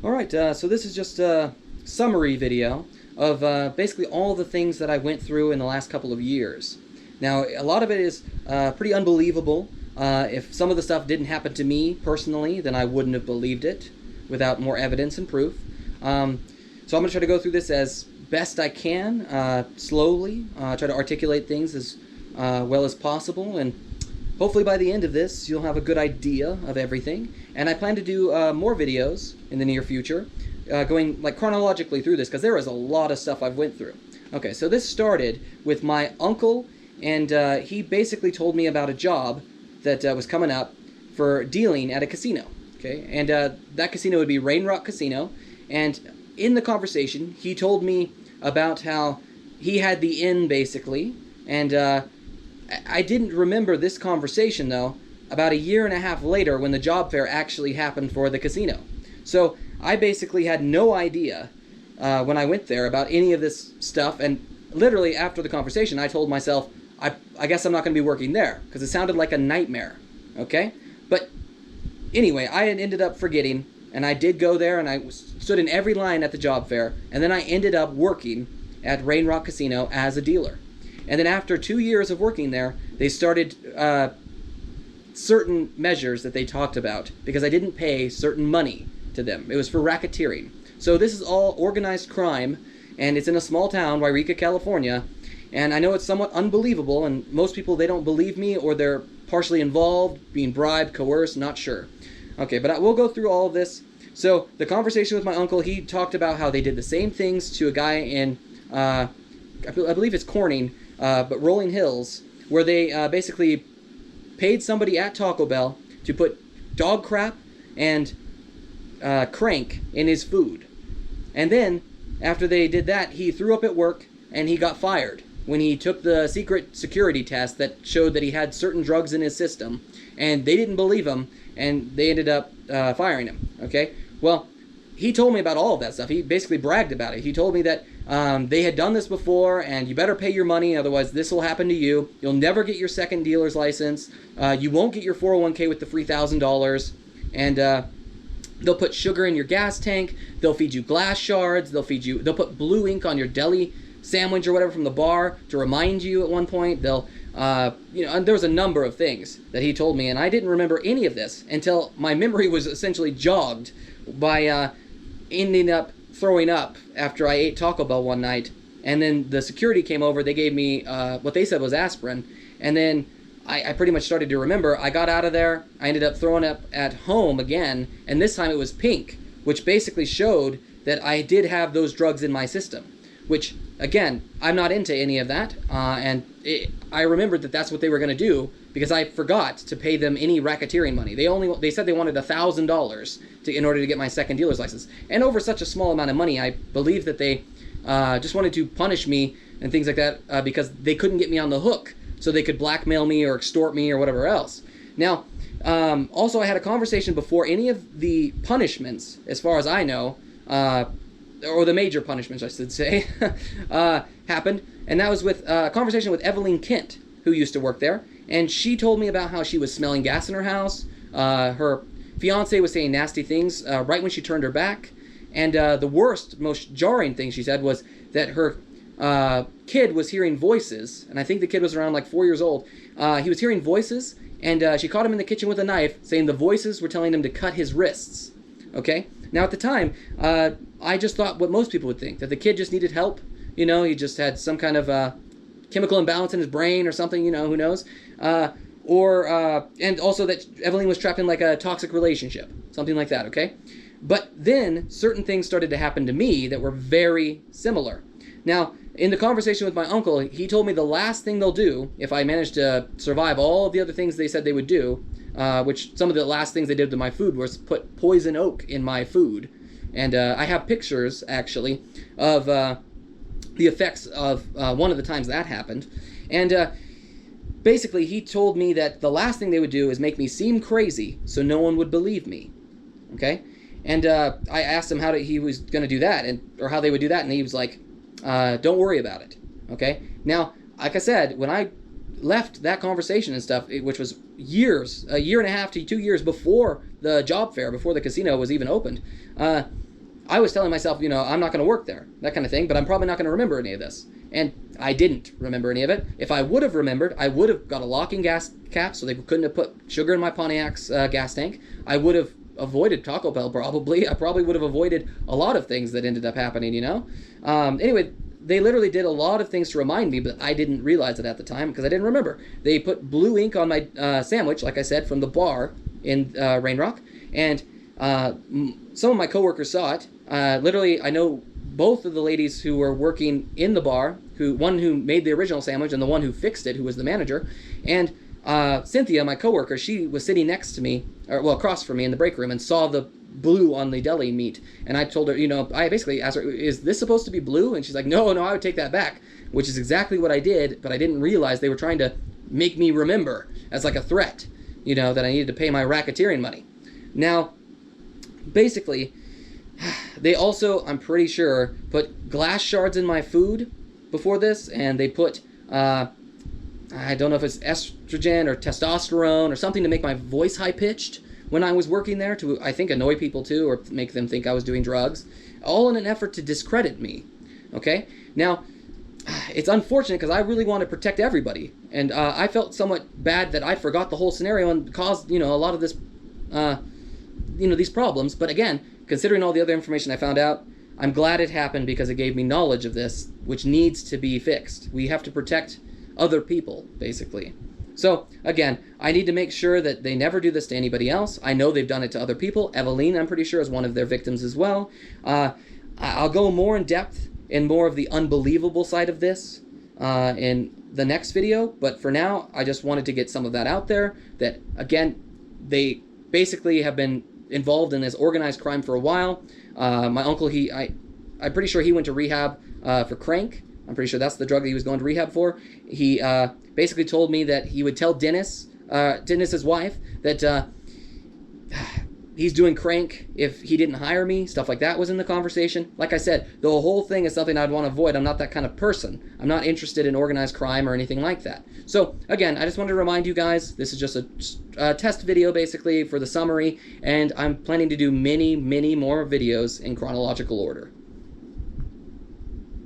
Alright, so this is just a summary video of basically all the things that I went through in the last couple of years. Now, a lot of it is pretty unbelievable. If some of the stuff didn't happen to me personally, then I wouldn't have believed it without more evidence and proof. So I'm going to try to go through this as best I can, slowly, try to articulate things as well as possible, and hopefully by the end of this you'll have a good idea of everything. And I plan to do more videos in the near future, going like chronologically through this, because there is a lot of stuff I've went through. Okay, so this started with my uncle, and he basically told me about a job that was coming up for dealing at a casino. Okay, and that casino would be Rain Rock Casino. And in the conversation, he told me about how he had the inn, basically, and I didn't remember this conversation, though, about a year and a half later when the job fair actually happened for the casino. So I basically had no idea when I went there about any of this stuff, and literally after the conversation I told myself, I guess I'm not going to be working there, because it sounded like a nightmare, okay? But anyway, I had ended up forgetting, and I did go there, and I stood in every line at the job fair, and then I ended up working at Rain Rock Casino as a dealer. And then after 2 years of working there, they started certain measures that they talked about, because I didn't pay certain money to them. It was for racketeering. So this is all organized crime, and it's in a small town, Wairika, California. And I know it's somewhat unbelievable, and most people, they don't believe me, or they're partially involved, being bribed, coerced, not sure. Okay, but we'll go through all of this. So the conversation with my uncle, he talked about how they did the same things to a guy in, I believe it's Corning, but Rolling Hills, where they basically paid somebody at Taco Bell to put dog crap and crank in his food. And then, after they did that, he threw up at work and he got fired when he took the secret security test that showed that he had certain drugs in his system, and they didn't believe him, and they ended up firing him. Okay? Well, he told me about all of that stuff. He basically bragged about it. He told me that they had done this before, and you better pay your money, otherwise this will happen to you. You'll never get your second dealer's license. You won't get your 401k with the free $1,000, and they'll put sugar in your gas tank. They'll feed you glass shards. They'll put blue ink on your deli sandwich or whatever from the bar to remind you at one point. They'll, and there was a number of things that he told me, and I didn't remember any of this until my memory was essentially jogged by ending up throwing up after I ate Taco Bell one night. And then the security came over. They gave me what they said was aspirin, and then I pretty much started to remember. I got out of there. I ended up throwing up at home again, and this time it was pink, which basically showed that I did have those drugs in my system, which, again, I'm not into any of that, I remembered that that's what they were going to do, because I forgot to pay them any racketeering money. They said they wanted $1,000 in order to get my second dealer's license, and over such a small amount of money, I believe that they just wanted to punish me and things like that, because they couldn't get me on the hook, so they could blackmail me or extort me or whatever else. Now, also I had a conversation before any of the punishments, as far as I know, or the major punishments, I should say, happened, and that was with a conversation with Evelyn Kent, who used to work there, and she told me about how she was smelling gas in her house. Her fiance was saying nasty things right when she turned her back, and the worst, most jarring thing she said was that her kid was hearing voices, and I think the kid was around like 4 years old. He was hearing voices, and she caught him in the kitchen with a knife, saying the voices were telling him to cut his wrists. Okay? Now, at the time, I just thought what most people would think, that the kid just needed help. You know, he just had some kind of chemical imbalance in his brain or something, you know, who knows. And also that Evelyn was trapped in like a toxic relationship, something like that, okay? But then certain things started to happen to me that were very similar. Now, in the conversation with my uncle, he told me the last thing they'll do, if I manage to survive all of the other things they said they would do, which some of the last things they did to my food was put poison oak in my food. And I have pictures, actually, of the effects of one of the times that happened. And basically, he told me that the last thing they would do is make me seem crazy so no one would believe me. Okay? And I asked him how he was going to do that, or how they would do that, and he was like, don't worry about it. Okay? Now, like I said, when I left that conversation and stuff, which was years, a year and a half to 2 years before the job fair, before the casino was even opened, I was telling myself, I'm not going to work there, that kind of thing, but I'm probably not going to remember any of this. And I didn't remember any of it. If I would have remembered, I would have got a locking gas cap so they couldn't have put sugar in my Pontiac's gas tank. I would have avoided Taco Bell probably. I probably would have avoided a lot of things that ended up happening, Anyway, they literally did a lot of things to remind me, but I didn't realize it at the time because I didn't remember. They put blue ink on my sandwich, like I said, from the bar in Rain Rock, and some of my coworkers saw it. Literally, I know both of the ladies who were working in the bar, one who made the original sandwich and the one who fixed it, who was the manager. And Cynthia, my coworker, she was sitting next to me, across from me in the break room, and saw the blue on the deli meat. And I told her, I basically asked her, is this supposed to be blue? And she's like, no, I would take that back, which is exactly what I did, but I didn't realize they were trying to make me remember as like a threat, that I needed to pay my racketeering money. Now, basically, they also, I'm pretty sure, put glass shards in my food before this, and they put, I don't know if it's estrogen or testosterone or something to make my voice high-pitched when I was working there, to, I think, annoy people too, or make them think I was doing drugs, all in an effort to discredit me, okay? Now, it's unfortunate because I really want to protect everybody, and I felt somewhat bad that I forgot the whole scenario and caused, a lot of this, these problems, but again, considering all the other information I found out, I'm glad it happened because it gave me knowledge of this, which needs to be fixed. We have to protect other people, basically. So, again, I need to make sure that they never do this to anybody else. I know they've done it to other people. Eveline, I'm pretty sure, is one of their victims as well. I'll go more in depth in more of the unbelievable side of this in the next video, but for now, I just wanted to get some of that out there, that, again, they basically have been involved in this organized crime for a while. My uncle, I'm pretty sure he went to rehab for crank. I'm pretty sure that's the drug that he was going to rehab for. He basically told me that he would tell Dennis's wife, that he's doing crank if he didn't hire me. Stuff like that was in the conversation. Like I said, the whole thing is something I'd want to avoid. I'm not that kind of person. I'm not interested in organized crime or anything like that. So, again, I just wanted to remind you guys, this is just a test video, basically, for the summary, and I'm planning to do many, many more videos in chronological order.